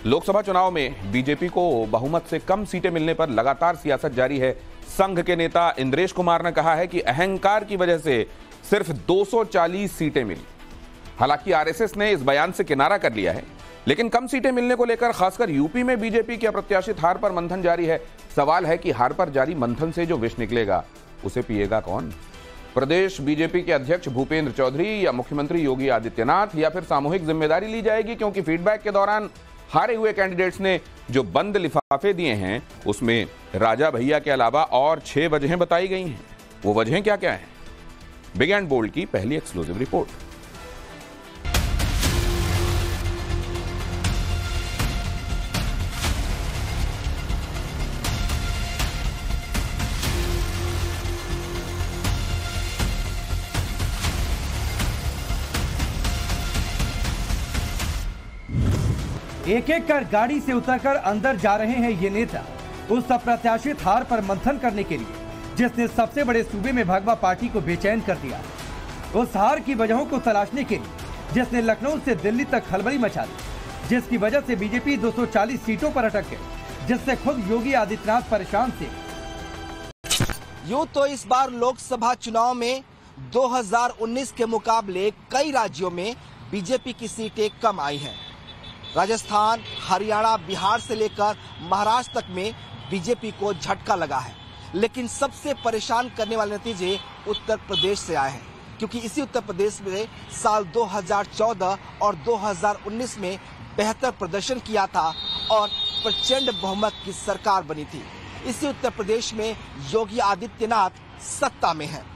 लोकसभा चुनाव में बीजेपी को बहुमत से कम सीटें मिलने पर लगातार सियासत जारी है। संघ के नेता इंद्रेश कुमार ने कहा है कि अहंकार की वजह से सिर्फ 240 सीटें मिली। हालांकि आरएसएस ने इस बयान से किनारा कर लिया है, लेकिन कम सीटें मिलने को लेकर खासकर यूपी में बीजेपी के अप्रत्याशित हार पर मंथन जारी है। सवाल है कि हार पर जारी मंथन से जो विष निकलेगा उसे पिएगा कौन? प्रदेश बीजेपी के अध्यक्ष भूपेंद्र चौधरी या मुख्यमंत्री योगी आदित्यनाथ, या फिर सामूहिक जिम्मेदारी ली जाएगी? क्योंकि फीडबैक के दौरान हारे हुए कैंडिडेट्स ने जो बंद लिफाफे दिए हैं उसमें राजा भैया के अलावा और 6 वजहें बताई गई हैं। वो वजहें क्या क्या हैं? बिग एंड बोल्ड की पहली एक्सक्लूसिव रिपोर्ट। एक एक कर गाड़ी से उतरकर अंदर जा रहे हैं ये नेता उस अप्रत्याशित हार पर मंथन करने के लिए जिसने सबसे बड़े सूबे में भागवा पार्टी को बेचैन कर दिया, उस हार की वजहों को तलाशने के लिए जिसने लखनऊ से दिल्ली तक खलबली मचा दी, जिसकी वजह से बीजेपी 240 सीटों पर अटक गई, जिससे खुद योगी आदित्यनाथ परेशान थे। यूं तो इस बार लोकसभा चुनाव में 2019 के मुकाबले कई राज्यों में बीजेपी की सीटें कम आई हैं। राजस्थान, हरियाणा, बिहार से लेकर महाराष्ट्र तक में बीजेपी को झटका लगा है, लेकिन सबसे परेशान करने वाले नतीजे उत्तर प्रदेश से आए हैं, क्योंकि इसी उत्तर प्रदेश में साल 2014 और 2019 में बेहतर प्रदर्शन किया था और प्रचंड बहुमत की सरकार बनी थी। इसी उत्तर प्रदेश में योगी आदित्यनाथ सत्ता में है।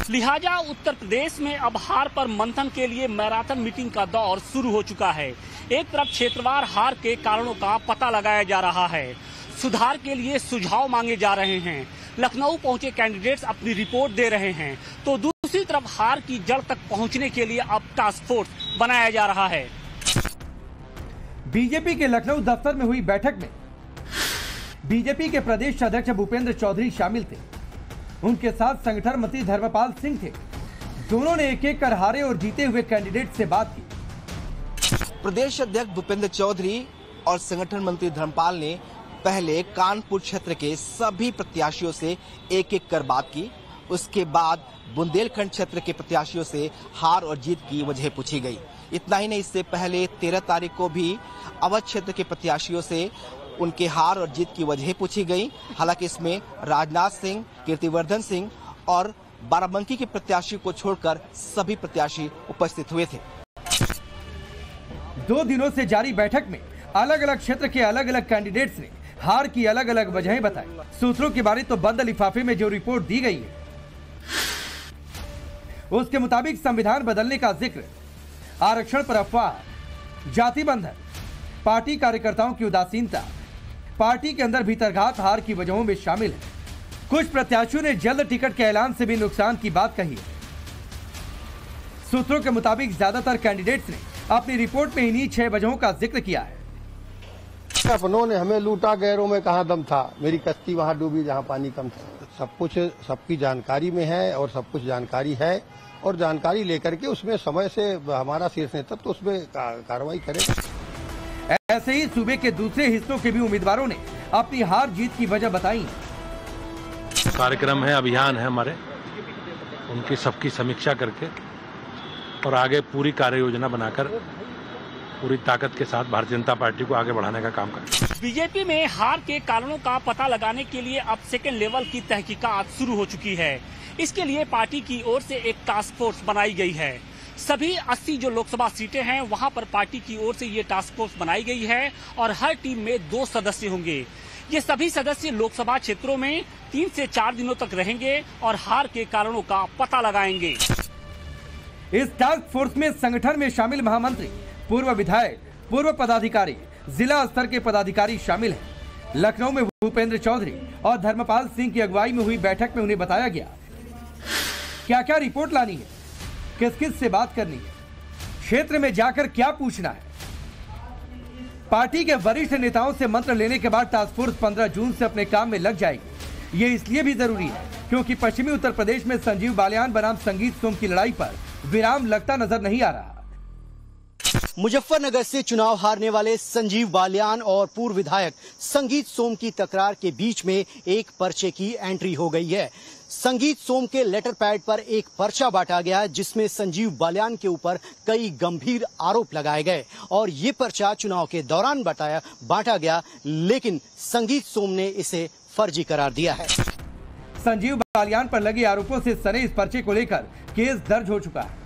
लिहाजा उत्तर प्रदेश में अब हार पर मंथन के लिए मैराथन मीटिंग का दौर शुरू हो चुका है। एक तरफ क्षेत्रवार हार के कारणों का पता लगाया जा रहा है, सुधार के लिए सुझाव मांगे जा रहे हैं, लखनऊ पहुंचे कैंडिडेट्स अपनी रिपोर्ट दे रहे हैं, तो दूसरी तरफ हार की जड़ तक पहुंचने के लिए अब टास्क फोर्स बनाया जा रहा है। बीजेपी के लखनऊ दफ्तर में हुई बैठक में बीजेपी के प्रदेश अध्यक्ष भूपेंद्र चौधरी शामिल थे। उनके साथ संगठन मंत्री धर्मपाल सिंह थे। दोनों ने एक एक कर हारे और जीते हुए कैंडिडेट से बात की। प्रदेश अध्यक्ष भूपेंद्र चौधरी और संगठन मंत्री धर्मपाल ने पहले कानपुर क्षेत्र के सभी प्रत्याशियों से एक एक कर बात की। उसके बाद बुंदेलखंड क्षेत्र के प्रत्याशियों से हार और जीत की वजह पूछी गई। इतना ही नहीं, इससे पहले 13 तारीख को भी अवध क्षेत्र के प्रत्याशियों से उनके हार और जीत की वजह पूछी गई। हालांकि इसमें राजनाथ सिंह, कीर्तिवर्धन सिंह और बाराबंकी के प्रत्याशी को छोड़कर सभी प्रत्याशी उपस्थित हुए थे। 2 दिनों से जारी बैठक में अलग अलग क्षेत्र के अलग अलग कैंडिडेट्स ने हार की अलग अलग वजहें बताई। सूत्रों की बारी तो बंद लिफाफे में जो रिपोर्ट दी गई है उसके मुताबिक संविधान बदलने का जिक्र, आरक्षण पर अफवाह, जाति बंधन, पार्टी कार्यकर्ताओं की उदासीनता, पार्टी के अंदर भीतरघात हार की वजहों में शामिल है। कुछ प्रत्याशियों ने जल्द टिकट के ऐलान से भी नुकसान की बात कही है। सूत्रों के मुताबिक ज्यादातर कैंडिडेट्स ने अपनी रिपोर्ट में इन्हीं 6 वजहों का जिक्र किया है। अपनों ने हमें लूटा, गैरों में कहाँ दम था, मेरी कश्ती वहाँ डूबी जहाँ पानी कम था। सब कुछ सबकी जानकारी में है और सब कुछ जानकारी है, और जानकारी लेकर के उसमें समय से हमारा शीर्ष नेतृत्व तो उसमें कार्रवाई करेगा। ऐसे ही सूबे के दूसरे हिस्सों के भी उम्मीदवारों ने अपनी हार जीत की वजह बताई। कार्यक्रम है, अभियान है हमारे, उनकी सबकी समीक्षा करके और आगे पूरी कार्य योजना बनाकर पूरी ताकत के साथ भारतीय जनता पार्टी को आगे बढ़ाने का काम करें। बीजेपी में हार के कारणों का पता लगाने के लिए अब सेकेंड लेवल की तहकीकात शुरू हो चुकी है। इसके लिए पार्टी की ओर से एक टास्क फोर्स बनाई गई है। सभी 80 जो लोकसभा सीटें हैं वहां पर पार्टी की ओर से ये टास्क फोर्स बनाई गई है और हर टीम में 2 सदस्य होंगे। ये सभी सदस्य लोकसभा क्षेत्रों में 3 से 4 दिनों तक रहेंगे और हार के कारणों का पता लगाएंगे। इस टास्क फोर्स में संगठन में शामिल महामंत्री, पूर्व विधायक, पूर्व पदाधिकारी, जिला स्तर के पदाधिकारी शामिल हैं। लखनऊ में भूपेंद्र चौधरी और धर्मपाल सिंह की अगुवाई में हुई बैठक में उन्हें बताया गया क्या क्या रिपोर्ट लानी है, किस किस से बात करनी है, क्षेत्र में जाकर क्या पूछना है। पार्टी के वरिष्ठ नेताओं से मंत्र लेने के बाद टास्क फोर्स 15 जून से अपने काम में लग जाएगी। ये इसलिए भी जरूरी है क्योंकि पश्चिमी उत्तर प्रदेश में संजीव बालियान बनाम संगीत सोम की लड़ाई पर विराम लगता नजर नहीं आ रहा। मुजफ्फरनगर से चुनाव हारने वाले संजीव बालियान और पूर्व विधायक संगीत सोम की तकरार के बीच में एक पर्चे की एंट्री हो गई है। संगीत सोम के लेटर पैड पर एक पर्चा बांटा गया जिसमें संजीव बालियान के ऊपर कई गंभीर आरोप लगाए गए और ये पर्चा चुनाव के दौरान बांटा गया, लेकिन संगीत सोम ने इसे फर्जी करार दिया है। संजीव बालियान पर लगे आरोपों से सने इस पर्चे को लेकर केस दर्ज हो चुका है।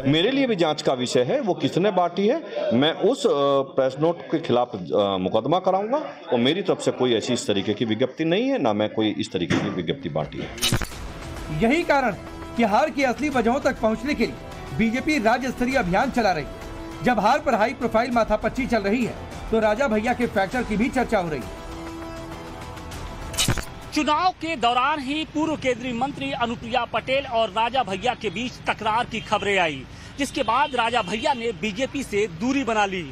मेरे लिए भी जांच का विषय है, वो किसने बांटी है। मैं उस प्रेस नोट के खिलाफ मुकदमा कराऊंगा और मेरी तरफ से कोई ऐसी इस तरीके की विज्ञप्ति नहीं है, ना मैं कोई इस तरीके की विज्ञप्ति बांटी है। यही कारण है कि हार की असली वजहों तक पहुंचने के लिए बीजेपी राज्य स्तरीय अभियान चला रही है। जब हार पर हाई प्रोफाइल माथापच्ची चल रही है तो राजा भैया के फैक्टर की भी चर्चा हो रही है। चुनाव के दौरान ही पूर्व केंद्रीय मंत्री अनुप्रिया पटेल और राजा भैया के बीच तकरार की खबरें आई, जिसके बाद राजा भैया ने बीजेपी से दूरी बना ली।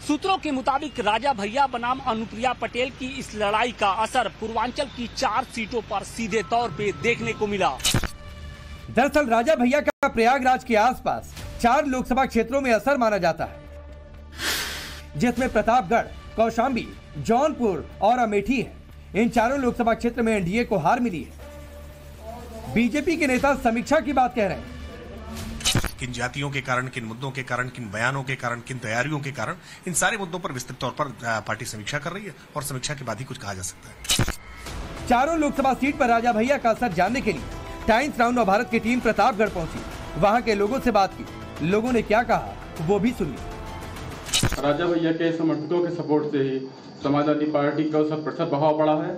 सूत्रों के मुताबिक राजा भैया बनाम अनुप्रिया पटेल की इस लड़ाई का असर पूर्वांचल की 4 सीटों पर सीधे तौर पे देखने को मिला। दरअसल राजा भैया का प्रयागराज के आसपास 4 लोकसभा क्षेत्रों में असर माना जाता है, जिसमें प्रतापगढ़, कौशाम्बी, जौनपुर और अमेठी है। इन चारों लोकसभा क्षेत्र में एनडीए को हार मिली है। बीजेपी के नेता समीक्षा की बात कह रहे हैं। किन जातियों के कारण, किन मुद्दों के कारण, किन बयानों के कारण, किन तैयारियों के कारण, इन सारे मुद्दों पर विस्तृत तौर पर पार्टी समीक्षा कर रही है और समीक्षा के बाद ही कुछ कहा जा सकता है। चारों लोकसभा सीट पर राजा भैया का असर जानने के लिए टाइम्स नाउ नवभारत की टीम प्रतापगढ़ पहुंची। वहां के लोगों से बात की। लोगों ने क्या कहा वो भी सुनिए। राजा भैया के समर्थकों के सपोर्ट से ही समाजवादी पार्टी का 100% प्रभाव पड़ा है।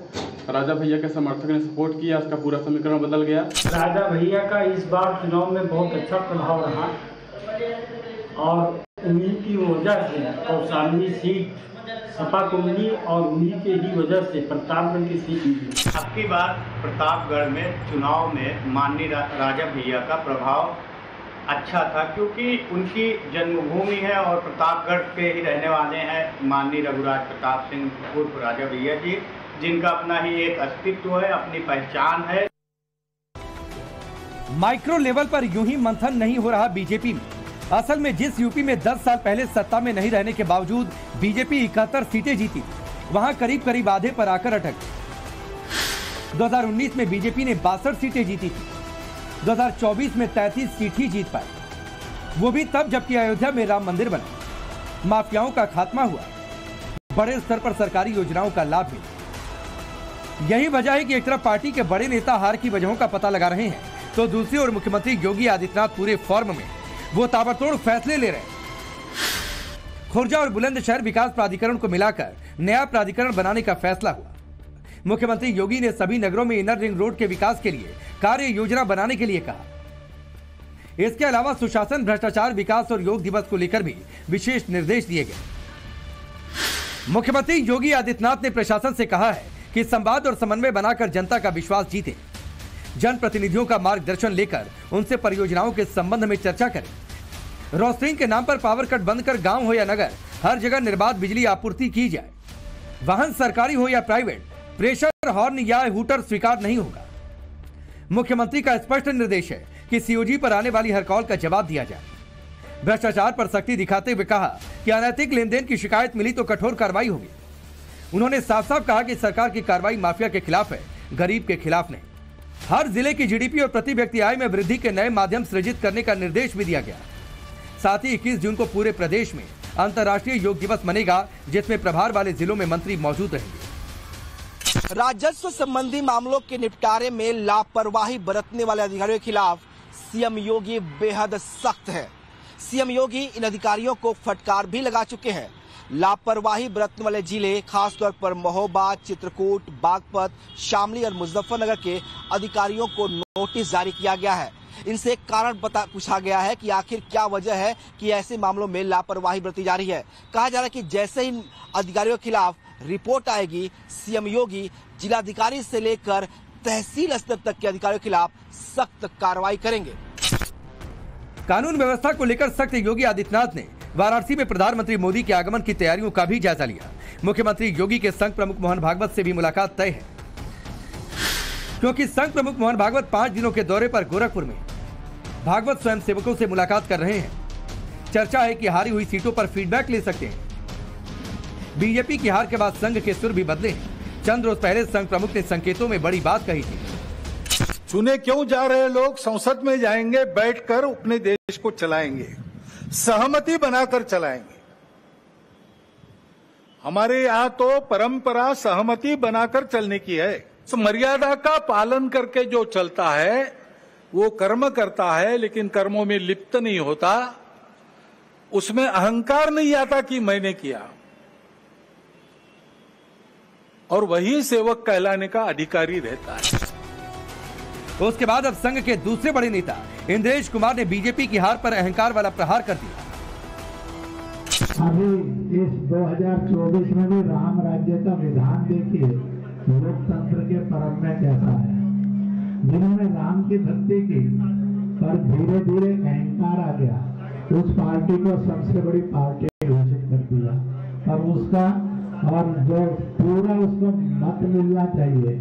राजा भैया के समर्थक ने सपोर्ट किया, उसका पूरा समीकरण बदल गया। राजा भैया का इस बार चुनाव में बहुत अच्छा प्रभाव रहा और उन्हीं की वजह से कौशाम्बी सीट सपा को मिली और उन्हीं के ही वजह से प्रतापगढ़ की सीट मिली। अब की बार प्रतापगढ़ में चुनाव में माननीय राजा भैया का प्रभाव अच्छा था, क्योंकि उनकी जन्मभूमि है और प्रतापगढ़ के ही रहने वाले हैं माननीय रघुराज प्रताप सिंह उर्फ राजा भैया जी, जिनका अपना ही एक अस्तित्व है, अपनी पहचान है। माइक्रो लेवल पर यूं ही मंथन नहीं हो रहा बीजेपी में। असल में जिस यूपी में 10 साल पहले सत्ता में नहीं रहने के बावजूद बीजेपी 71 सीटें जीती, वहां करीब करीब आधे पर आकर अटक गई। 2019 में बीजेपी ने 62 सीटें जीती थी। 2024 में 33 सीट ही जीत पाई, वो भी तब जबकि अयोध्या में राम मंदिर बना, माफियाओं का खात्मा हुआ, बड़े स्तर पर सरकारी योजनाओं का लाभ मिला। यही वजह है कि एक तरफ पार्टी के बड़े नेता हार की वजहों का पता लगा रहे हैं, तो दूसरी ओर मुख्यमंत्री योगी आदित्यनाथ पूरे फॉर्म में वो ताबड़तोड़ फैसले ले रहे हैं। खुर्जा और बुलंदशहर विकास प्राधिकरण को मिलाकर नया प्राधिकरण बनाने का फैसला हुआ। मुख्यमंत्री योगी ने सभी नगरों में इनर रिंग रोड के विकास के लिए कार्य योजना बनाने के लिए कहा। इसके अलावा सुशासन, भ्रष्टाचार, विकास और योग दिवस को लेकर भी विशेष निर्देश दिए गए। मुख्यमंत्री योगी आदित्यनाथ ने प्रशासन से कहा है कि संवाद और समन्वय बनाकर जनता का विश्वास जीते, जनप्रतिनिधियों का मार्गदर्शन लेकर उनसे परियोजनाओं के संबंध में चर्चा करें। रोस्टरिंग के नाम पर पावर कट बंद कर गांव हो या नगर हर जगह निर्बाध बिजली आपूर्ति की जाए। वाहन सरकारी हो या प्राइवेट, प्रेशर हॉर्न या हूटर स्वीकार नहीं होगा। मुख्यमंत्री का स्पष्ट निर्देश है कि सीओजी पर आने वाली हर कॉल का जवाब दिया जाए। भ्रष्टाचार पर सख्ती दिखाते हुए कहा कि अनैतिक लेन देन की शिकायत मिली तो कठोर कार्रवाई होगी। उन्होंने साफ साफ कहा कि सरकार की कार्रवाई माफिया के खिलाफ है, गरीब के खिलाफ नहीं। हर जिले की जीडीपी और प्रति व्यक्ति आय में वृद्धि के नए माध्यम सृजित करने का निर्देश भी दिया गया। साथ ही 21 जून को पूरे प्रदेश में अंतर्राष्ट्रीय योग दिवस मनेगा, जिसमें प्रभार वाले जिलों में मंत्री मौजूद रहेंगे। राजस्व संबंधी मामलों के निपटारे में लापरवाही बरतने वाले अधिकारियों के खिलाफ सीएम योगी बेहद सख्त है। सीएम योगी इन अधिकारियों को फटकार भी लगा चुके हैं। लापरवाही बरतने वाले जिले खासतौर पर महोबा, चित्रकूट, बागपत, शामली और मुजफ्फरनगर के अधिकारियों को नोटिस जारी किया गया है। इनसे एक कारण पूछा गया है कि आखिर क्या वजह है कि ऐसे मामलों में लापरवाही बरती जा रही है। कहा जा रहा है कि जैसे ही अधिकारियों के खिलाफ रिपोर्ट आएगी, सीएम योगी जिलाधिकारी से लेकर तहसील स्तर तक के अधिकारियों के खिलाफ सख्त कार्रवाई करेंगे। कानून व्यवस्था को लेकर सख्त योगी आदित्यनाथ ने वाराणसी में प्रधानमंत्री मोदी के आगमन की तैयारियों का भी जायजा लिया। मुख्यमंत्री योगी के संघ प्रमुख मोहन भागवत से भी मुलाकात तय है, क्योंकि संघ प्रमुख मोहन भागवत 5 दिनों के दौरे पर गोरखपुर में भागवत स्वयंसेवकों से मुलाकात कर रहे हैं। चर्चा है कि हारी हुई सीटों पर फीडबैक ले सकते हैं। बीजेपी की हार के बाद संघ के सुर भी बदले हैं। चंद रोज पहले संघ प्रमुख ने संकेतों में बड़ी बात कही थी। चुने क्यों जा रहे लोग संसद में जाएंगे, बैठकर अपने देश को चलाएंगे, सहमति बनाकर चलाएंगे। हमारे यहां तो परंपरा सहमति बनाकर चलने की है। मर्यादा का पालन करके जो चलता है वो कर्म करता है, लेकिन कर्मों में लिप्त नहीं होता, उसमें अहंकार नहीं आता कि मैंने किया, और वही सेवक कहलाने का अधिकारी रहता है। उसके बाद अब संघ के दूसरे बड़े नेता इंद्रेश कुमार ने बीजेपी की हार पर अहंकार वाला प्रहार कर दिया। अभी इस 2024 में भी राम राज्य का विधान देखिए, लोकतंत्र के परम में कैसा है। जिन्होंने राम की भक्ति की पर धीरे धीरे अहंकार आ गया, उस पार्टी को सबसे बड़ी पार्टी घोषित कर दिया, और उसका और जो पूरा उसको मत मिलना चाहिए,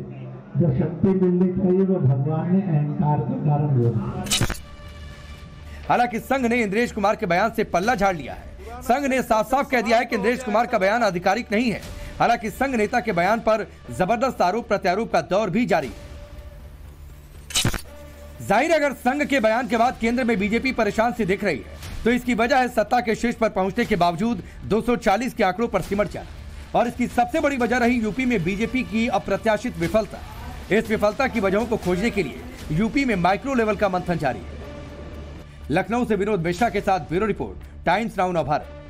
जो शक्ति मिलनी चाहिए, वो भगवान ने अहंकार के कारण बोला। हालांकि संघ ने इंद्रेश कुमार के बयान से पल्ला झाड़ लिया है। संघ ने साफ साफ कह दिया है कि इंद्रेश कुमार का बयान आधिकारिक नहीं है। हालांकि संघ नेता के बयान पर जबरदस्त आरोप प्रत्यारोप का दौर भी जारी है। जाहिर है, अगर संघ के बयान के बाद केंद्र में बीजेपी परेशान सी दिख रही है, तो इसकी वजह है सत्ता के शीर्ष पर पहुंचने के बावजूद 240 के आंकड़ों पर सिमट जाना। और इसकी सबसे बड़ी वजह रही यूपी में बीजेपी की अप्रत्याशित विफलता। इस विफलता की वजहों को खोजने के लिए यूपी में माइक्रो लेवल का मंथन जारी है। लखनऊ से विनोद मिश्रा के साथ ब्यूरो रिपोर्ट, टाइम्स नाउ नव भारत।